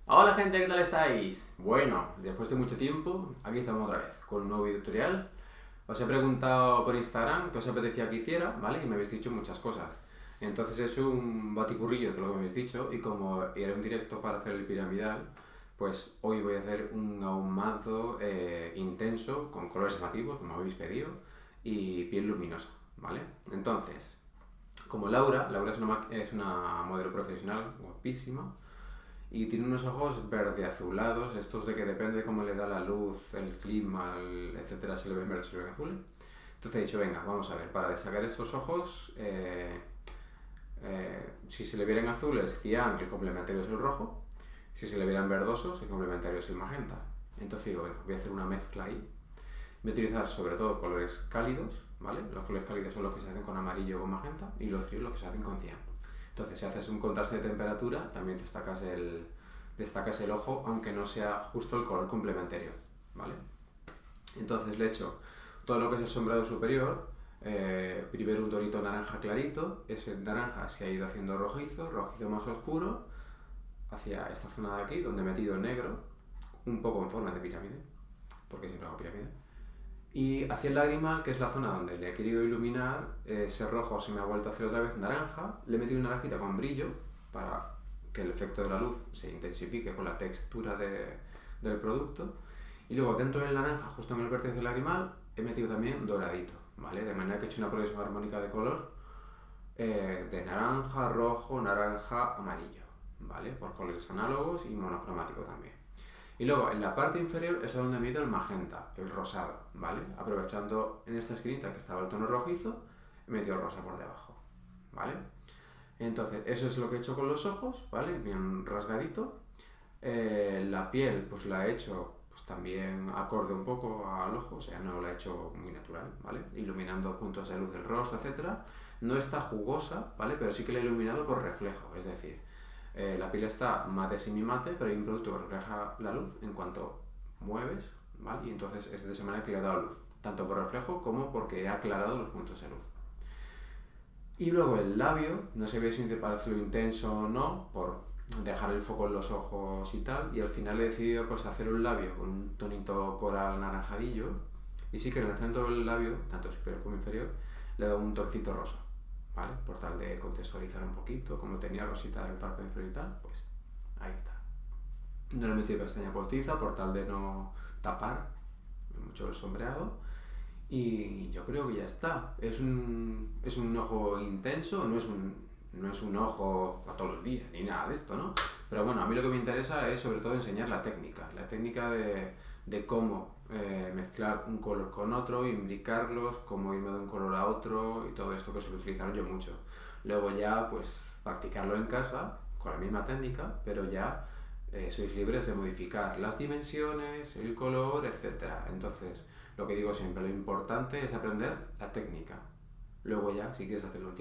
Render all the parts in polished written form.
Hola gente, ¿qué tal estáis? Bueno, después de mucho tiempo, aquí estamos otra vez con un nuevo video tutorial. Os he preguntado por Instagram qué os apetecía que hiciera, ¿vale? Y me habéis dicho muchas cosas. Entonces he hecho un batiburrillo de lo que me habéis dicho y como era un directo para hacer el piramidal, pues hoy voy a hacer un ahumado intenso con colores llamativos, como habéis pedido, y piel luminosa, ¿vale? Entonces, como Laura es una modelo profesional guapísima y tiene unos ojos verde azulados, estos de que depende de cómo le da la luz, el clima, etcétera, se le ven verdes, se le ven azules. Entonces he dicho, venga, vamos a ver, para destacar estos ojos, si se le vieran azules, cian, el complementario es el rojo. Si se le vieran verdosos, el complementario es el magenta. Entonces digo, bueno, voy a hacer una mezcla ahí. Voy a utilizar sobre todo colores cálidos, ¿vale? Los colores cálidos son los que se hacen con amarillo o con magenta y los fríos los que se hacen con cian. Entonces, si haces un contraste de temperatura, también destacas el ojo, aunque no sea justo el color complementario, ¿vale? Entonces le echo todo lo que es el sombreado superior, primero un tonito naranja clarito, ese naranja se ha ido haciendo rojizo, rojizo más oscuro, hacia esta zona de aquí, donde he metido negro, un poco en forma de pirámide, porque siempre hago pirámide. Y hacia el lagrimal, que es la zona donde le he querido iluminar, ese rojo se me ha vuelto a hacer otra vez naranja, le he metido una naranjita con brillo para que el efecto de la luz se intensifique con la textura del producto. Y luego dentro del naranja, justo en el vértice del lagrimal, he metido también doradito, ¿vale? De manera que he hecho una progresión armónica de color de naranja, rojo, naranja, amarillo, ¿vale? Por colores análogos y monocromático también. Y luego en la parte inferior es donde meto el magenta, el rosado, ¿vale? Aprovechando en esta esquinita que estaba el tono rojizo, he metido rosa por debajo, ¿vale? Entonces, eso es lo que he hecho con los ojos, ¿vale? Bien rasgadito. La piel, pues la he hecho pues también acorde un poco al ojo, o sea, no la he hecho muy natural, ¿vale? Iluminando puntos de luz del rostro, etcétera. No está jugosa, ¿vale? Pero sí que la he iluminado por reflejo, es decir, la piel está mate semi-mate, pero hay un producto que refleja la luz en cuanto mueves, ¿vale? Y entonces es de esa manera que le he dado luz, tanto por reflejo como porque he aclarado los puntos de luz. Y luego el labio, no sé si te parece lo intenso o no, por dejar el foco en los ojos y tal, y al final he decidido pues hacer un labio con un tonito coral naranjadillo, y sí que en el centro del labio, tanto superior como inferior, le he dado un toquecito rosa, ¿vale? Por tal de contextualizar un poquito, como tenía rosita en el párpado inferior y tal, pues ahí está. No le he metido pestaña postiza por tal de no tapar mucho el sombreado. Y yo creo que ya está. Es un ojo intenso, no es un ojo a todos los días, ni nada de esto, ¿no? Pero bueno, a mí lo que me interesa es sobre todo enseñar la técnica de cómo mezclar un color con otro, imbricarlos, cómo irme de un color a otro y todo esto que suelo utilizar yo mucho. Luego ya, pues, practicarlo en casa con la misma técnica, pero ya sois libres de modificar las dimensiones, el color, etcétera. Entonces, lo que digo siempre, lo importante es aprender la técnica. Luego ya, si quieres hacerlo en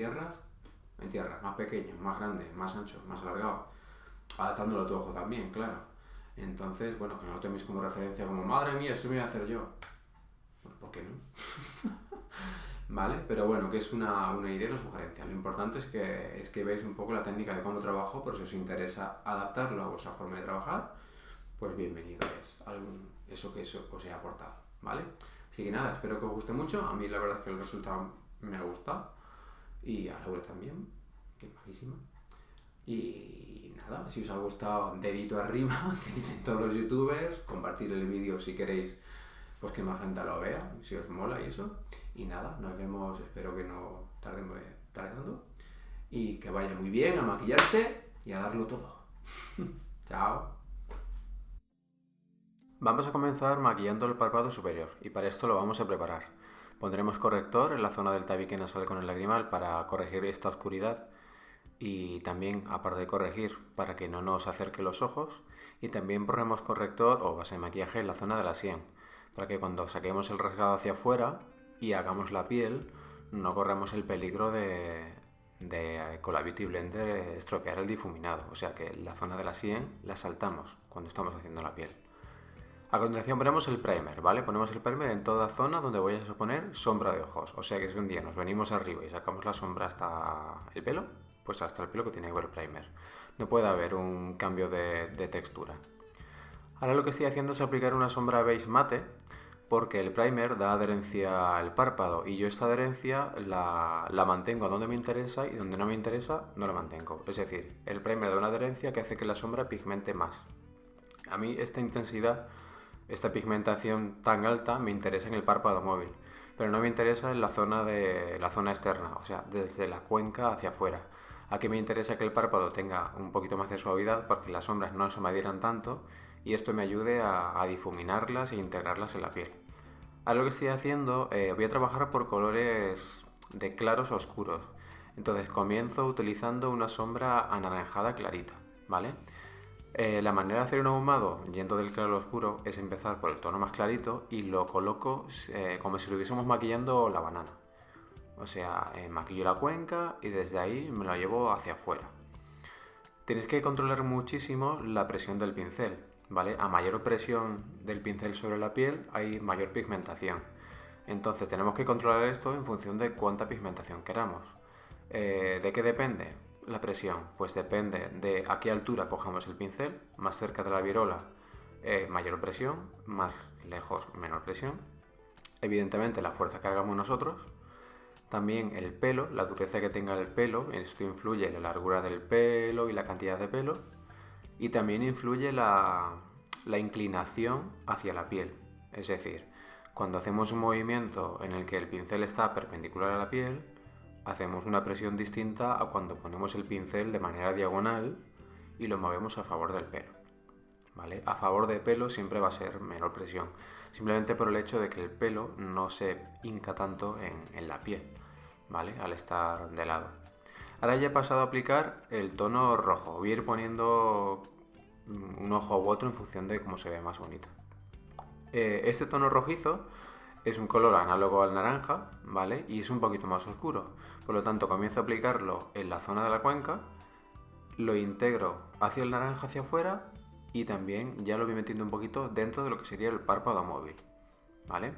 tierras más pequeños, más grandes, más anchos, más alargados, adaptándolo a tu ojo también, claro. Entonces, bueno, que no lo toméis como referencia como, madre mía, eso me voy a hacer yo. Bueno, ¿por qué no? ¿Vale? Pero bueno, que es una idea, una sugerencia. Lo importante es que veáis un poco la técnica de cómo trabajo, por si os interesa adaptarlo a vuestra forma de trabajar, pues bienvenido es eso que eso os he aportado, ¿vale? Así que nada, espero que os guste mucho. A mí la verdad es que el resultado me ha gustado y a Laura también, que es majísima. Y nada, si os ha gustado, dedito arriba, que dicen todos los youtubers, compartir el vídeo si queréis, pues que más gente lo vea, si os mola y eso. Y nada, nos vemos, espero que no tardemos tardando. Y que vaya muy bien a maquillarse y a darlo todo. Chao. Vamos a comenzar maquillando el párpado superior y para esto lo vamos a preparar. Pondremos corrector en la zona del tabique nasal con el lagrimal para corregir esta oscuridad y también, aparte de corregir, para que no nos acerque los ojos, y también pondremos corrector o base de maquillaje en la zona de la sien, para que cuando saquemos el rasgado hacia afuera y hagamos la piel, no corramos el peligro de con la Beauty Blender estropear el difuminado, o sea que la zona de la sien la saltamos cuando estamos haciendo la piel. A continuación ponemos el primer, ¿vale? Ponemos el primer en toda zona donde vayas a poner sombra de ojos. O sea que si un día nos venimos arriba y sacamos la sombra hasta el pelo, pues hasta el pelo que tiene que ver el primer. No puede haber un cambio de textura. Ahora lo que estoy haciendo es aplicar una sombra beige mate, porque el primer da adherencia al párpado y yo esta adherencia la mantengo donde me interesa y donde no me interesa no la mantengo. Es decir, el primer da una adherencia que hace que la sombra pigmente más. A mí esta intensidad, esta pigmentación tan alta me interesa en el párpado móvil, pero no me interesa en la zona externa, o sea, desde la cuenca hacia afuera. Aquí me interesa que el párpado tenga un poquito más de suavidad porque las sombras no se me adhieran tanto y esto me ayude a difuminarlas e integrarlas en la piel. Ahora lo que estoy haciendo, voy a trabajar por colores de claros a oscuros. Entonces comienzo utilizando una sombra anaranjada clarita, ¿vale? La manera de hacer un ahumado yendo del claro al oscuro es empezar por el tono más clarito y lo coloco como si lo hubiésemos maquillando la banana. O sea, maquillo la cuenca y desde ahí me lo llevo hacia afuera. Tienes que controlar muchísimo la presión del pincel, ¿vale? A mayor presión del pincel sobre la piel hay mayor pigmentación. Entonces tenemos que controlar esto en función de cuánta pigmentación queramos. ¿De qué depende la presión? Pues depende de a qué altura cojamos el pincel. Más cerca de la virola, mayor presión, más lejos, menor presión. Evidentemente la fuerza que hagamos nosotros. También el pelo, la dureza que tenga el pelo, esto influye en la largura del pelo y la cantidad de pelo. Y también influye la inclinación hacia la piel. Es decir, cuando hacemos un movimiento en el que el pincel está perpendicular a la piel, hacemos una presión distinta a cuando ponemos el pincel de manera diagonal y lo movemos a favor del pelo, ¿vale? A favor del pelo siempre va a ser menor presión, simplemente por el hecho de que el pelo no se hinca tanto en la piel, ¿vale? Al estar de lado. Ahora ya he pasado a aplicar el tono rojo. Voy a ir poniendo un ojo u otro en función de cómo se ve más bonito. Este tono rojizo es un color análogo al naranja, ¿vale? Y es un poquito más oscuro. Por lo tanto, comienzo a aplicarlo en la zona de la cuenca, lo integro hacia el naranja hacia afuera y también ya lo voy metiendo un poquito dentro de lo que sería el párpado móvil, ¿vale?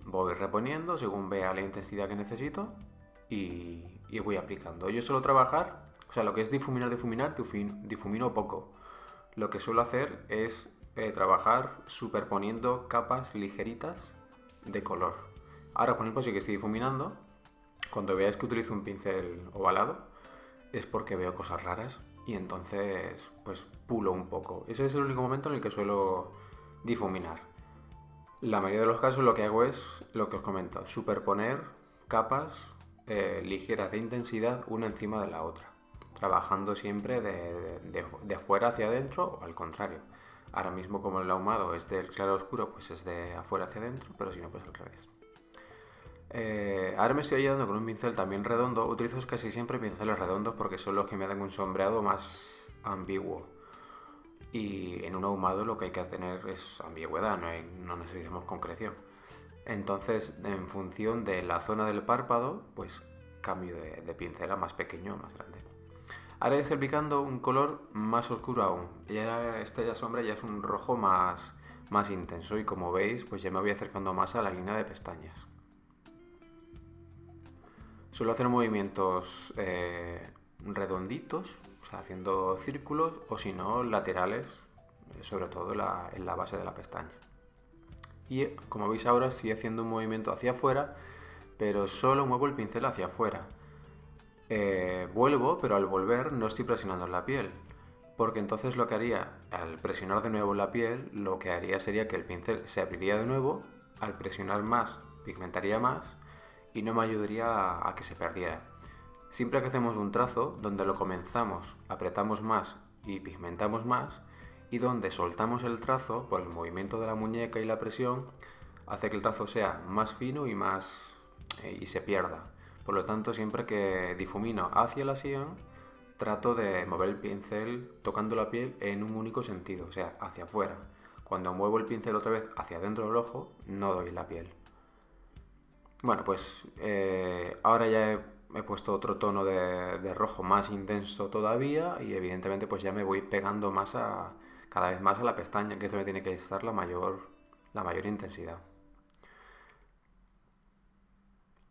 Voy reponiendo según vea la intensidad que necesito y voy aplicando. Yo suelo trabajar, o sea, lo que es difuminar, difumino poco. Lo que suelo hacer es trabajar superponiendo capas ligeritas de color. Ahora, por ejemplo, sí que estoy difuminando. Cuando veáis que utilizo un pincel ovalado es porque veo cosas raras y entonces pues pulo un poco. Ese es el único momento en el que suelo difuminar. La mayoría de los casos lo que hago es lo que os comento, superponer capas ligeras de intensidad una encima de la otra, trabajando siempre de fuera hacia adentro o al contrario. Ahora mismo como el ahumado es del claro oscuro, pues es de afuera hacia adentro, pero si no, pues al revés. Ahora me estoy ayudando con un pincel también redondo. Utilizo casi siempre pinceles redondos porque son los que me dan un sombreado más ambiguo. Y en un ahumado lo que hay que tener es ambigüedad, no necesitamos concreción. Entonces, en función de la zona del párpado, pues cambio de pincel a más pequeño o más grande. Ahora estoy aplicando un color más oscuro aún. Esta sombra ya es un rojo más intenso y como veis, pues ya me voy acercando más a la línea de pestañas. Suelo hacer movimientos redonditos, o sea, haciendo círculos o si no, laterales, sobre todo en la base de la pestaña. Y como veis ahora estoy haciendo un movimiento hacia afuera, pero solo muevo el pincel hacia afuera. Vuelvo, pero al volver no estoy presionando en la piel, porque entonces lo que haría, al presionar de nuevo en la piel, lo que haría sería que el pincel se abriría de nuevo, al presionar más, pigmentaría más, y no me ayudaría a que se perdiera. Siempre que hacemos un trazo, donde lo comenzamos, apretamos más y pigmentamos más, y donde soltamos el trazo, por el movimiento de la muñeca y la presión, hace que el trazo sea más fino y se pierda. Por lo tanto, siempre que difumino hacia la sien, trato de mover el pincel tocando la piel en un único sentido, o sea, hacia afuera. Cuando muevo el pincel otra vez hacia adentro del ojo, no doy la piel. Bueno, pues ahora ya he puesto otro tono de rojo más intenso todavía y evidentemente pues ya me voy pegando más a cada vez más a la pestaña, que es donde tiene que estar la mayor intensidad.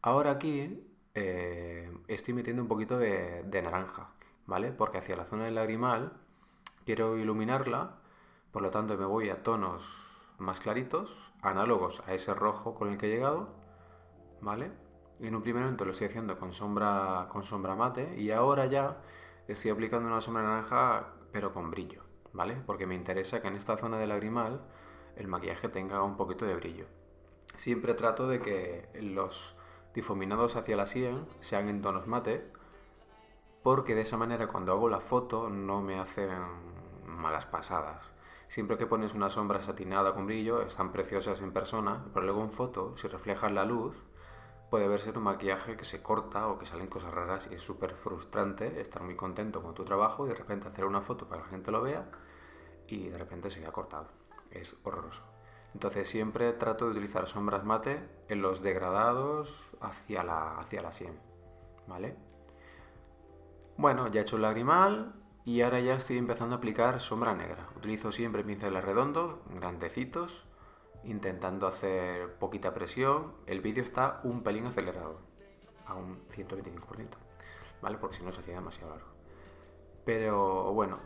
Ahora aquí estoy metiendo un poquito de naranja, ¿vale? Porque hacia la zona del lagrimal quiero iluminarla, por lo tanto me voy a tonos más claritos, análogos a ese rojo con el que he llegado, ¿vale? Y en un primer momento lo estoy haciendo con sombra mate y ahora ya estoy aplicando una sombra naranja pero con brillo, ¿vale? Porque me interesa que en esta zona del lagrimal el maquillaje tenga un poquito de brillo. Siempre trato de que los difuminados hacia la sien sean en tonos mate, porque de esa manera cuando hago la foto no me hacen malas pasadas. Siempre que pones una sombra satinada con brillo, están preciosas en persona, pero luego en foto, si reflejas la luz, puede verse un maquillaje que se corta o que salen cosas raras y es súper frustrante estar muy contento con tu trabajo y de repente hacer una foto para que la gente lo vea y de repente se queda cortado. Es horroroso. Entonces siempre trato de utilizar sombras mate en los degradados hacia la sien, ¿vale? Bueno, ya he hecho el lagrimal y ahora ya estoy empezando a aplicar sombra negra. Utilizo siempre pinceles redondos, grandecitos, intentando hacer poquita presión. El vídeo está un pelín acelerado, a un 125%, ¿vale? Porque si no se hacía demasiado largo. Pero bueno,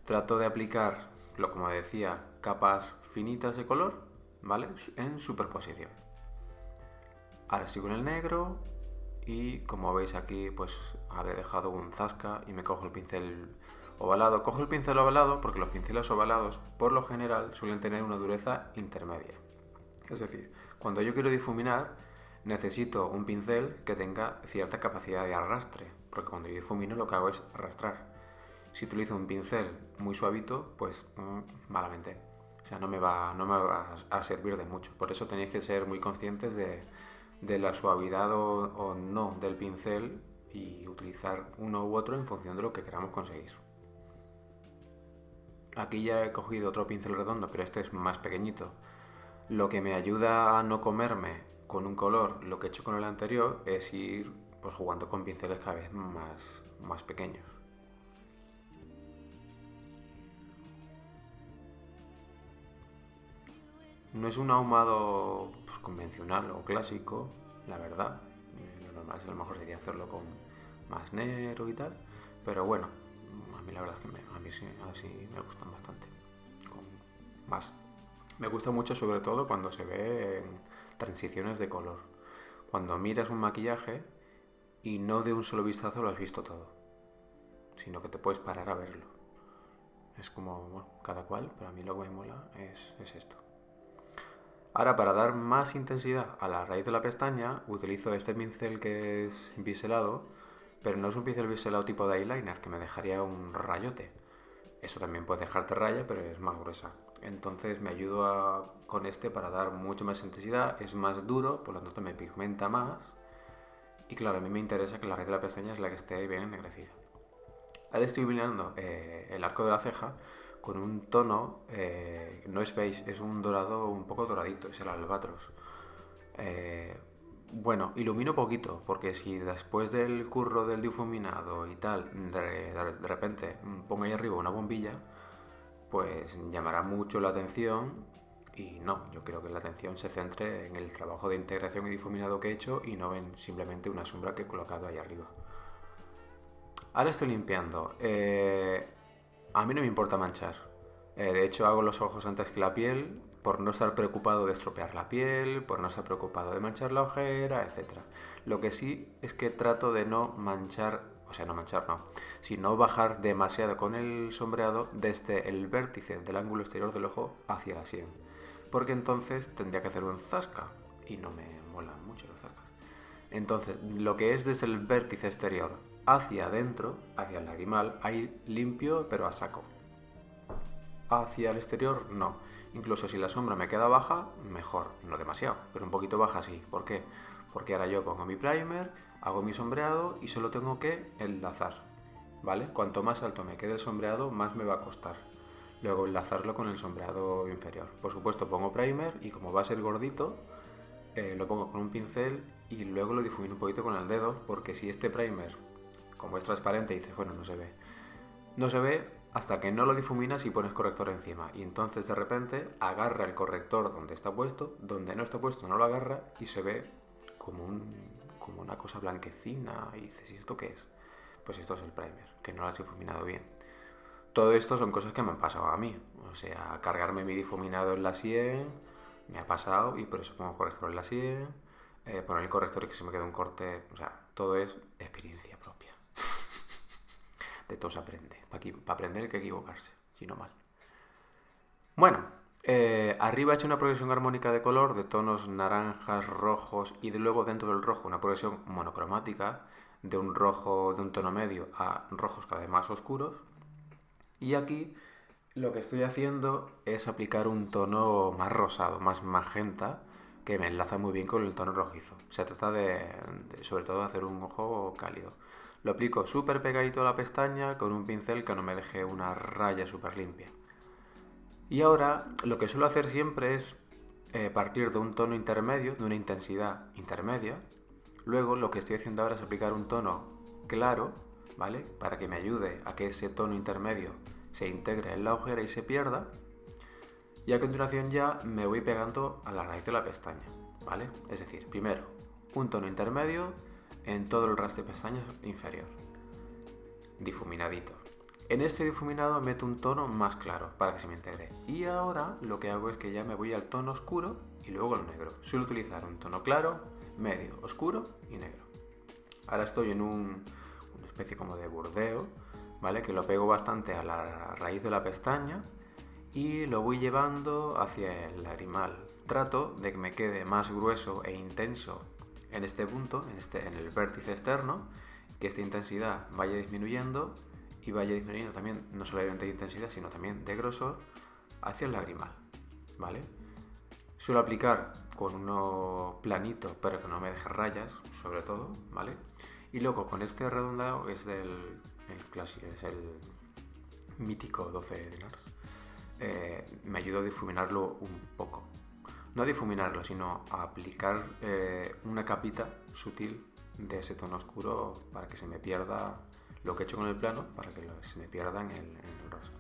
trato de aplicar, como decía, capas finitas de color, ¿vale? En superposición. Ahora estoy con el negro y como veis aquí pues habré dejado un zasca y me cojo el pincel ovalado. Cojo el pincel ovalado porque los pinceles ovalados por lo general suelen tener una dureza intermedia. Es decir, cuando yo quiero difuminar necesito un pincel que tenga cierta capacidad de arrastre, porque cuando yo difumino lo que hago es arrastrar. Si utilizo un pincel muy suavito, pues malamente. O sea, no me va a servir de mucho. Por eso tenéis que ser muy conscientes de la suavidad o no del pincel y utilizar uno u otro en función de lo que queramos conseguir. Aquí ya he cogido otro pincel redondo, pero este es más pequeñito. Lo que me ayuda a no comerme con un color lo que he hecho con el anterior es ir pues, jugando con pinceles cada vez más pequeños. No es un ahumado pues, convencional o clásico, la verdad. Lo normal es a lo mejor sería hacerlo con más negro y tal. Pero bueno, a mí la verdad es que a mí sí, así me gustan bastante. Con más. Me gusta mucho sobre todo cuando se ven transiciones de color. Cuando miras un maquillaje y no de un solo vistazo lo has visto todo, sino que te puedes parar a verlo. Es como, bueno, cada cual, pero a mí lo que me mola es esto. Ahora, para dar más intensidad a la raíz de la pestaña, utilizo este pincel que es biselado, pero no es un pincel biselado tipo de eyeliner, que me dejaría un rayote. Eso también puede dejarte raya, pero es más gruesa. Entonces me ayudo con este para dar mucho más intensidad, es más duro, por lo tanto me pigmenta más. Y claro, a mí me interesa que la raíz de la pestaña es la que esté bien ennegrecida. Ahora estoy iluminando el arco de la ceja con un tono, no es beige, es un dorado un poco doradito, es el albatros. Bueno, ilumino poquito, porque si después del curro del difuminado y tal, de repente pongo ahí arriba una bombilla, pues llamará mucho la atención y no, yo creo que la atención se centre en el trabajo de integración y difuminado que he hecho y no en simplemente una sombra que he colocado ahí arriba. Ahora estoy limpiando. A mí no me importa manchar. De hecho, hago los ojos antes que la piel por no estar preocupado de estropear la piel, por no estar preocupado de manchar la ojera, etc. Lo que sí es que trato de no manchar, o sea, no manchar no, sino bajar demasiado con el sombreado desde el vértice del ángulo exterior del ojo hacia la sien. Porque entonces tendría que hacer un zasca y no me molan mucho los zascas. Entonces, lo que es desde el vértice exterior hacia adentro, hacia el lagrimal, ahí limpio pero a saco. Hacia el exterior, no. Incluso si la sombra me queda baja, mejor. No demasiado, pero un poquito baja sí. ¿Por qué? Porque ahora yo pongo mi primer, hago mi sombreado y solo tengo que enlazar. ¿Vale? Cuanto más alto me quede el sombreado, más me va a costar. Luego enlazarlo con el sombreado inferior. Por supuesto pongo primer y como va a ser gordito, lo pongo con un pincel y luego lo difumino un poquito con el dedo, porque si este primer, como es transparente, dices, bueno, no se ve. No se ve, hasta que no lo difuminas y pones corrector encima. Y entonces de repente agarra el corrector donde está puesto, donde no está puesto no lo agarra y se ve como una cosa blanquecina. Y dices, ¿y esto qué es? Pues esto es el primer, que no lo has difuminado bien. Todo esto son cosas que me han pasado a mí. O sea, cargarme mi difuminado en la 100 me ha pasado y por eso pongo corrector en la 100. Poner el corrector y que se me quede un corte. O sea, todo es experiencia propia. De todo se aprende. Para aprender hay que equivocarse, si no mal. Bueno, arriba he hecho una progresión armónica de color de tonos naranjas, rojos y luego dentro del rojo una progresión monocromática de un rojo de un tono medio a rojos cada vez más oscuros. Y aquí lo que estoy haciendo es aplicar un tono más rosado, más magenta, que me enlaza muy bien con el tono rojizo. Se trata sobre todo de hacer un ojo cálido. Lo aplico súper pegadito a la pestaña con un pincel que no me deje una raya súper limpia. Y ahora lo que suelo hacer siempre es partir de un tono intermedio, de una intensidad intermedia. Luego lo que estoy haciendo ahora es aplicar un tono claro, ¿vale? Para que me ayude a que ese tono intermedio se integre en la ojera y se pierda. Y a continuación ya me voy pegando a la raíz de la pestaña, ¿vale? Es decir, primero un tono intermedio en todo el ras de pestañas inferior, difuminadito. En este difuminado meto un tono más claro para que se me integre. Y ahora lo que hago es que ya me voy al tono oscuro y luego al negro. Suelo utilizar un tono claro, medio, oscuro y negro. Ahora estoy en una especie como de burdeo, ¿vale? Que lo pego bastante a la raíz de la pestaña y lo voy llevando hacia el lagrimal. Trato de que me quede más grueso e intenso en este punto, en el vértice externo, que esta intensidad vaya disminuyendo y vaya disminuyendo también no solamente de intensidad sino también de grosor hacia el lagrimal, ¿vale? Suelo aplicar con uno planito pero que no me deje rayas, sobre todo, ¿vale? Y luego con este redondado es el clásico, es el mítico 12 de Nars. Me ayuda a difuminarlo un poco. No a difuminarlo, sino a aplicar una capita sutil de ese tono oscuro para que se me pierda lo que he hecho con el plano, para que se me pierda en el rosa.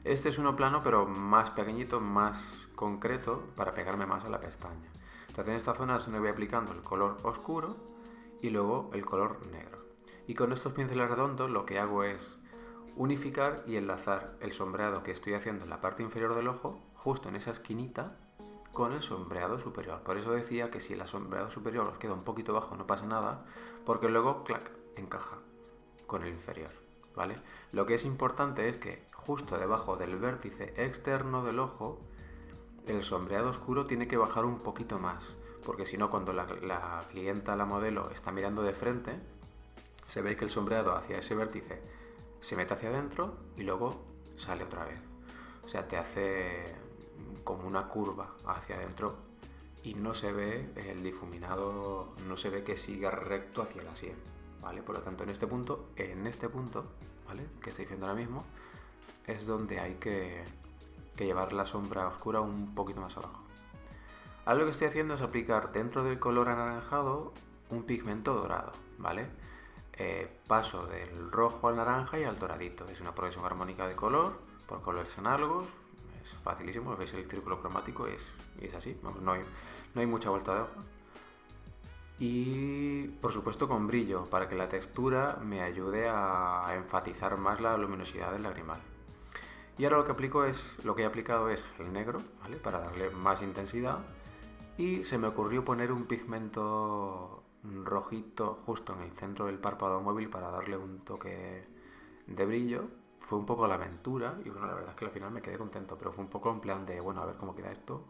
Este es uno plano, pero más pequeñito, más concreto, para pegarme más a la pestaña. Entonces en esta zona se me voy aplicando el color oscuro y luego el color negro. Y con estos pinceles redondos lo que hago es unificar y enlazar el sombreado que estoy haciendo en la parte inferior del ojo, justo en esa esquinita, con el sombreado superior. Por eso decía que si el sombreado superior os queda un poquito bajo no pasa nada, porque luego, clac, encaja con el inferior, ¿vale? Lo que es importante es que justo debajo del vértice externo del ojo, el sombreado oscuro tiene que bajar un poquito más, porque si no, cuando la clienta, la modelo, está mirando de frente, se ve que el sombreado hacia ese vértice se mete hacia adentro y luego sale otra vez. O sea, te hace como una curva hacia adentro y no se ve el difuminado, no se ve que siga recto hacia la sien, ¿vale? Por lo tanto, en este punto, ¿vale? Que estáis viendo ahora mismo, es donde hay que llevar la sombra oscura un poquito más abajo. Ahora lo que estoy haciendo es aplicar dentro del color anaranjado un pigmento dorado, ¿vale? Paso del rojo al naranja y al doradito. Es una progresión armónica de color por colores análogos. Es facilísimo, veis el círculo cromático y es así, no hay mucha vuelta de hoja. Y por supuesto con brillo, para que la textura me ayude a enfatizar más la luminosidad del lagrimal. Y ahora lo que he aplicado es gel negro, ¿vale? Para darle más intensidad. Y se me ocurrió poner un pigmento rojito justo en el centro del párpado móvil para darle un toque de brillo. Fue un poco la aventura y bueno, la verdad es que al final me quedé contento, pero fue un poco en plan de, bueno, a ver cómo queda esto,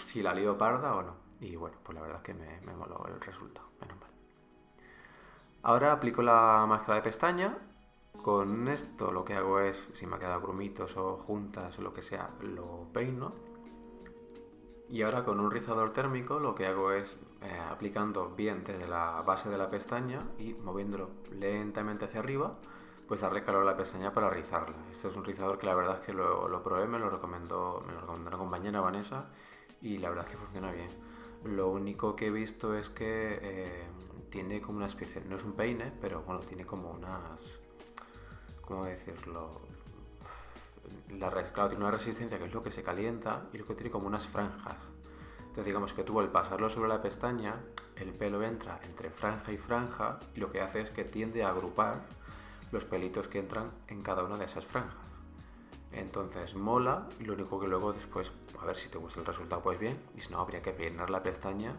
si la lío parda o no. Y bueno, pues la verdad es que me moló el resultado, menos mal. Ahora aplico la máscara de pestaña. Con esto lo que hago es, si me ha quedado grumitos o juntas o lo que sea, lo peino. Y ahora con un rizador térmico lo que hago es aplicando bien desde la base de la pestaña y moviéndolo lentamente hacia arriba, pues darle calor a la pestaña para rizarla. Este es un rizador que la verdad es que lo probé, me lo recomendó una compañera, Vanessa, y la verdad es que funciona bien. Lo único que he visto es que tiene como una especie, no es un peine, pero bueno, tiene como ¿cómo decirlo? Claro, tiene una resistencia que es lo que se calienta y luego tiene como unas franjas. Entonces digamos que tú al pasarlo sobre la pestaña, el pelo entra entre franja y franja y lo que hace es que tiende a agrupar los pelitos que entran en cada una de esas franjas. Entonces mola, y lo único que luego después, a ver si te gusta el resultado, pues bien, y si no habría que peinar la pestaña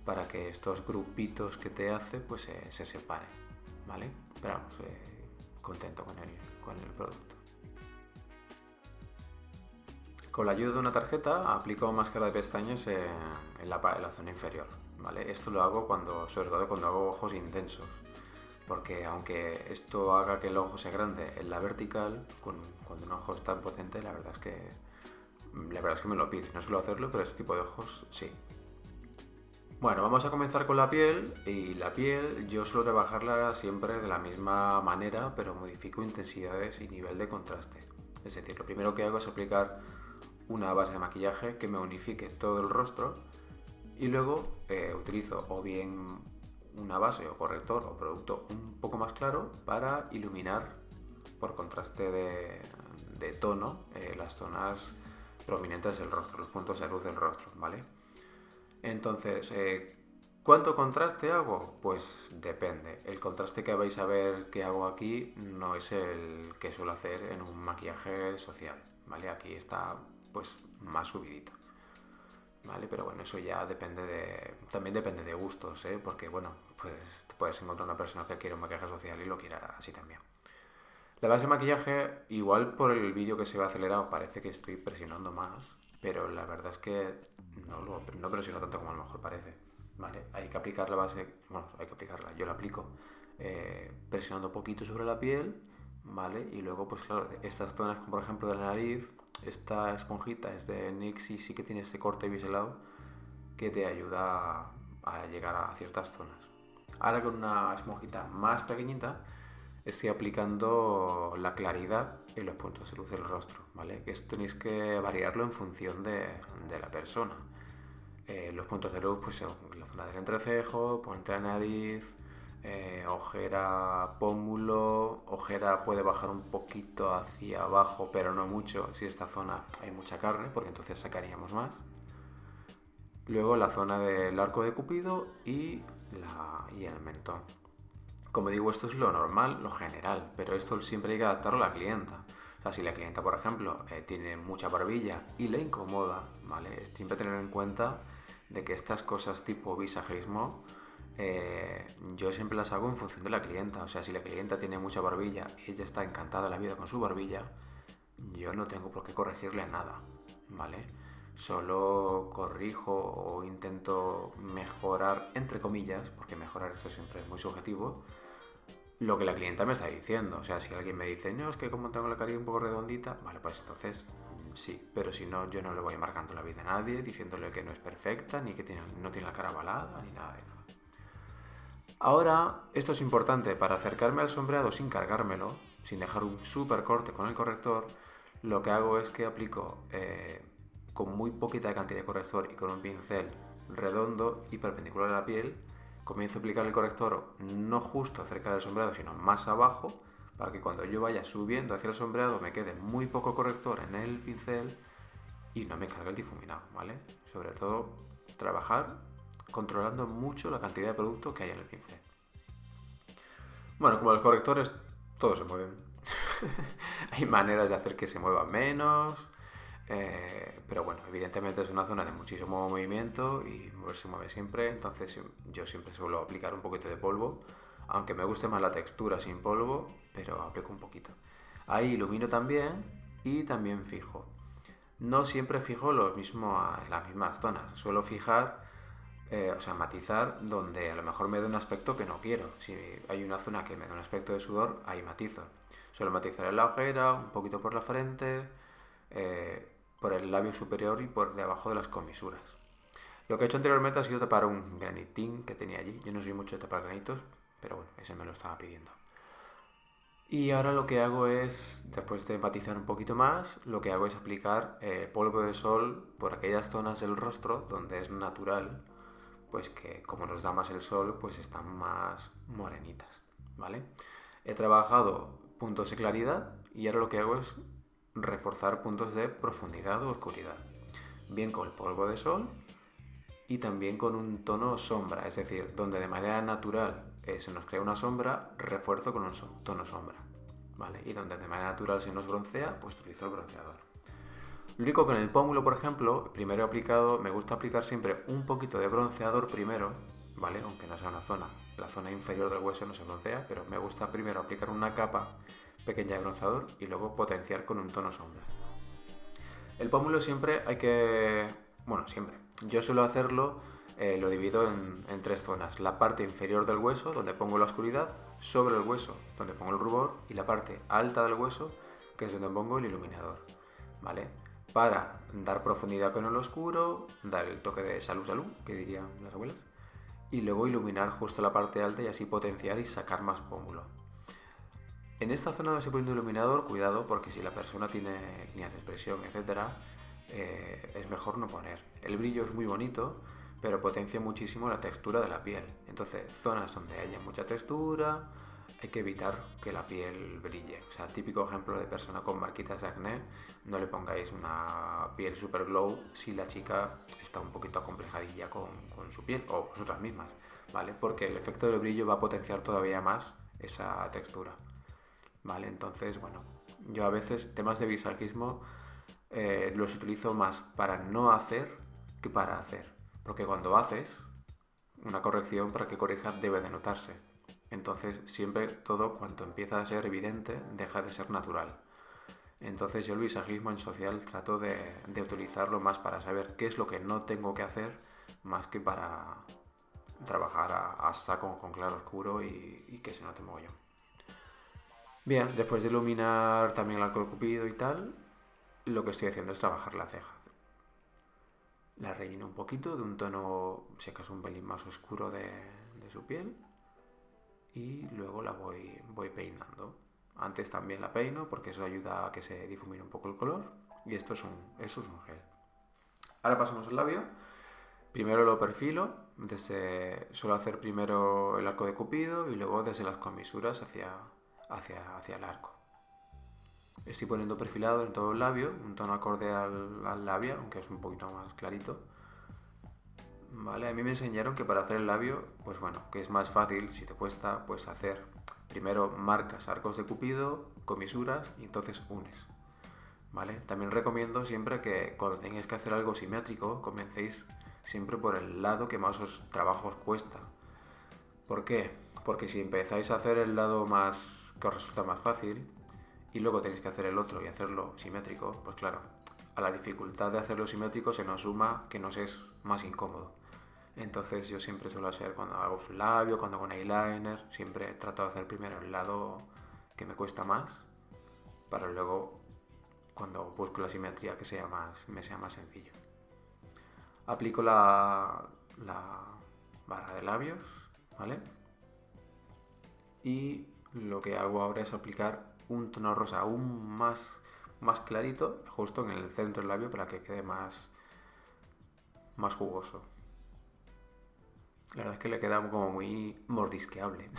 para que estos grupitos que te hace pues se separen, ¿vale? Pero vamos, contento con el producto. Con la ayuda de una tarjeta aplico máscara de pestañas en la zona inferior, ¿vale? Esto lo hago sobre todo cuando hago ojos intensos, porque aunque esto haga que el ojo sea grande en la vertical, cuando un ojo es tan potente, la verdad es que me lo pide. No suelo hacerlo, pero este tipo de ojos sí. Bueno, vamos a comenzar con la piel, y la piel yo suelo trabajarla siempre de la misma manera, pero modifico intensidades y nivel de contraste. Es decir, lo primero que hago es aplicar una base de maquillaje que me unifique todo el rostro y luego utilizo o bien una base o corrector o producto un poco más claro para iluminar por contraste de tono las zonas prominentes del rostro, los puntos de luz del rostro, ¿vale? Entonces, ¿cuánto contraste hago? Pues depende. El contraste que vais a ver que hago aquí no es el que suelo hacer en un maquillaje social, ¿vale? Aquí está pues más subidito, ¿vale? Pero bueno, eso ya también depende de gustos, ¿eh? Porque bueno, pues te puedes encontrar una persona que quiere un maquillaje social y lo quiera así también. La base de maquillaje, igual por el vídeo que se ve acelerado, parece que estoy presionando más, pero la verdad es que no presiono tanto como a lo mejor parece, ¿vale? Hay que aplicar la base, bueno, hay que aplicarla, yo la aplico presionando poquito sobre la piel, ¿vale? Y luego, pues claro, estas zonas, como por ejemplo de la nariz, esta esponjita es de NYX y sí que tiene este corte biselado que te ayuda a llegar a ciertas zonas. Ahora con una esponjita más pequeñita estoy aplicando la claridad en los puntos de luz del rostro, ¿vale? Que esto tenéis que variarlo en función de la persona. Los puntos de luz, pues son la zona del entrecejo, puente de la nariz, ojera, pómulo, ojera puede bajar un poquito hacia abajo, pero no mucho, si esta zona hay mucha carne, porque entonces sacaríamos más. Luego la zona del arco de Cupido y el mentón. Como digo, esto es lo normal, lo general, pero esto siempre hay que adaptarlo a la clienta. O sea, si la clienta, por ejemplo, tiene mucha barbilla y le incomoda, ¿vale? Siempre tener en cuenta de que estas cosas tipo visajismo yo siempre las hago en función de la clienta. O sea, si la clienta tiene mucha barbilla y ella está encantada de la vida con su barbilla, yo no tengo por qué corregirle nada, ¿vale? Solo corrijo o intento mejorar, entre comillas, porque mejorar esto siempre es muy subjetivo, lo que la clienta me está diciendo. O sea, si alguien me dice, no, es que como tengo la carilla un poco redondita, vale, pues entonces sí, pero si no, yo no le voy marcando la vida a nadie, diciéndole que no es perfecta, ni que no tiene la cara balada, ni nada de nada. Ahora, esto es importante, para acercarme al sombreado sin cargármelo, sin dejar un súper corte con el corrector, lo que hago es que aplico con muy poquita cantidad de corrector y con un pincel redondo y perpendicular a la piel, comienzo a aplicar el corrector no justo cerca del sombreado, sino más abajo, para que cuando yo vaya subiendo hacia el sombreado me quede muy poco corrector en el pincel y no me cargue el difuminado, ¿vale? Sobre todo, trabajar controlando mucho la cantidad de producto que hay en el pincel. Bueno, como los correctores, todos se mueven. Hay maneras de hacer que se muevan menos, pero bueno, evidentemente es una zona de muchísimo movimiento y se mueve siempre, entonces yo siempre suelo aplicar un poquito de polvo, aunque me guste más la textura sin polvo, pero aplico un poquito. Ahí ilumino también y también fijo. No siempre fijo las mismas zonas, suelo fijar, matizar donde a lo mejor me da un aspecto que no quiero. Si hay una zona que me da un aspecto de sudor, ahí matizo. Suelo matizar en la ojera, un poquito por la frente, por el labio superior y por debajo de las comisuras. Lo que he hecho anteriormente ha sido tapar un granitín que tenía allí. Yo no soy mucho de tapar granitos, pero bueno, ese me lo estaba pidiendo. Y ahora lo que hago es, después de matizar un poquito más, lo que hago es aplicar polvo de sol por aquellas zonas del rostro donde es natural, pues que como nos da más el sol, pues están más morenitas, ¿vale? He trabajado puntos de claridad y ahora lo que hago es reforzar puntos de profundidad o oscuridad. Bien con el polvo de sol y también con un tono sombra, es decir, donde de manera natural se nos crea una sombra, refuerzo con un tono sombra, ¿vale? Y donde de manera natural se nos broncea, pues utilizo el bronceador. Lo único que en el pómulo, por ejemplo, primero he aplicado, me gusta aplicar siempre un poquito de bronceador primero, ¿vale? Aunque no sea una zona, la zona inferior del hueso no se broncea, pero me gusta primero aplicar una capa pequeña de bronceador y luego potenciar con un tono sombra. El pómulo siempre hay que... Bueno, siempre. Yo suelo hacerlo, lo divido en tres zonas. La parte inferior del hueso, donde pongo la oscuridad, sobre el hueso, donde pongo el rubor, y la parte alta del hueso, que es donde pongo el iluminador, ¿vale? Para dar profundidad con el oscuro, dar el toque de salud, que dirían las abuelas, y luego iluminar justo la parte alta y así potenciar y sacar más pómulo. En esta zona donde se pone un iluminador, cuidado, porque si la persona tiene líneas de expresión, etc., es mejor no poner. El brillo es muy bonito, pero potencia muchísimo la textura de la piel. Entonces, zonas donde haya mucha textura, hay que evitar que la piel brille. O sea, típico ejemplo de persona con marquitas de acné, no le pongáis una piel super glow si la chica está un poquito acomplejadilla con su piel, o vosotras mismas, ¿vale? Porque el efecto del brillo va a potenciar todavía más esa textura. ¿Vale? Entonces, bueno, yo a veces temas de visajismo los utilizo más para no hacer que para hacer. Porque cuando haces una corrección, para que corrija debe de notarse. Entonces, siempre todo cuanto empieza a ser evidente deja de ser natural. Entonces yo el visajismo en social trato de utilizarlo más para saber qué es lo que no tengo que hacer, más que para trabajar a saco con claro oscuro y que se note mogollón. Bien, después de iluminar también el arco de Cupido y tal, lo que estoy haciendo es trabajar la ceja. La relleno un poquito de un tono, si acaso un pelín más oscuro de su piel, y luego la voy peinando. Antes también la peino porque eso ayuda a que se difumine un poco el color, y esto es un gel. Ahora pasamos al labio. Primero lo perfilo, suelo hacer primero el arco de Cupido y luego desde las comisuras hacia el arco. Estoy poniendo perfilado en todo el labio, un tono acorde al labio, aunque es un poquito más clarito. Vale, a mí me enseñaron que para hacer el labio, pues bueno, que es más fácil, si te cuesta, pues hacer primero marcas, arcos de Cupido, comisuras y entonces unes. ¿Vale? También recomiendo siempre que cuando tengáis que hacer algo simétrico, comencéis siempre por el lado que más trabajo os cuesta. ¿Por qué? Porque si empezáis a hacer el lado que os resulta más fácil y luego tenéis que hacer el otro y hacerlo simétrico, pues claro, a la dificultad de hacerlo simétrico se nos suma que nos es más incómodo. Entonces yo siempre suelo hacer, cuando hago un labio, cuando hago un eyeliner, siempre trato de hacer primero el lado que me cuesta más, para luego, cuando busco la simetría, que me sea más sencillo. Aplico la barra de labios, ¿vale? Y lo que hago ahora es aplicar un tono rosa aún más clarito, justo en el centro del labio, para que quede más jugoso. La verdad es que le queda como muy mordisqueable.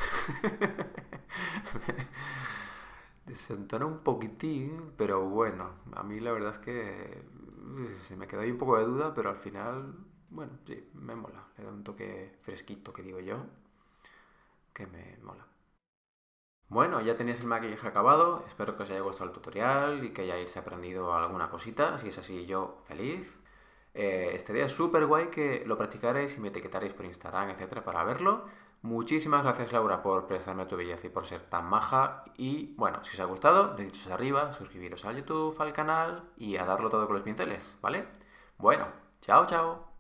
Se entona un poquitín, pero bueno, a mí la verdad es que se me quedó ahí un poco de duda, pero al final, bueno, sí, me mola. Le da un toque fresquito, que digo yo, que me mola. Bueno, ya tenéis el maquillaje acabado, espero que os haya gustado el tutorial y que hayáis aprendido alguna cosita. Si es así, yo feliz. Estaría súper guay que lo practicarais y me etiquetarais por Instagram, etcétera, para verlo. Muchísimas gracias, Laura, por prestarme tu belleza y por ser tan maja. Y bueno, si os ha gustado, deditos arriba, suscribiros al YouTube, al canal y a darlo todo con los pinceles, ¿vale? Bueno, chao, chao.